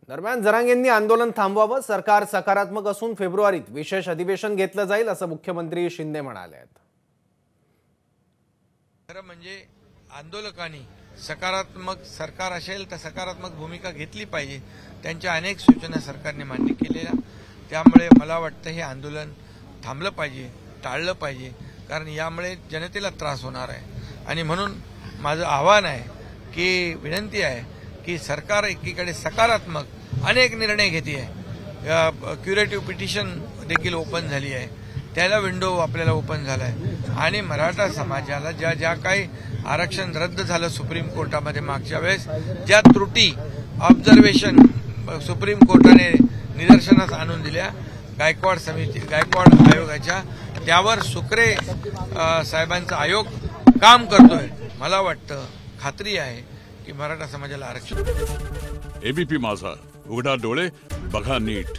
दरम्यान जरांगेंनी आंदोलन थांबवावं, सरकार सकारात्मक असून फेब्रुवारीत विशेष अधिवेशन घेतलं जाईल असं मुख्यमंत्री शिंदे म्हणाले आहेत। खरं म्हणजे आंदोलकांनी सकारात्मक सरकार असेल तर सकारात्मक भूमिका घेतली पाहिजे। त्यांच्या अनेक सूचना सरकारने मान्य केलेल्या, त्यामुळे मला वाटतं हे आंदोलन थांबलं पाहिजे, टाळलं पाहिजे, कारण यामुळे जनतेला त्रास होणार आहे। आणि म्हणून माझं आव्हान आहे की विनंती आहे की सरकार एकीकडे सकारात्मक अनेक निर्णय घेते आहे, क्युरेटिव्ह पिटिशन देखील ओपन झाली आहे, त्याला विंडो आपल्याला ओपन झाला आहे। आणि मराठा समाजाला ज्या काही आरक्षण रद्द झालं सुप्रीम कोर्टामध्ये मागच्या वेळेस, ज्या त्रुटी ऑब्झर्वेशन सुप्रीम कोर्टाने निदर्शनास आणून दिल्या गायकवाड आयोगाच्या, त्यावर सुकरे साहेबांचा आयोग काम करतोय। मला वाटतं, खात्री आहे की मराठा समाजाला आरक्षण। एबीपी माझा, उघडा डोळे बघा नीट।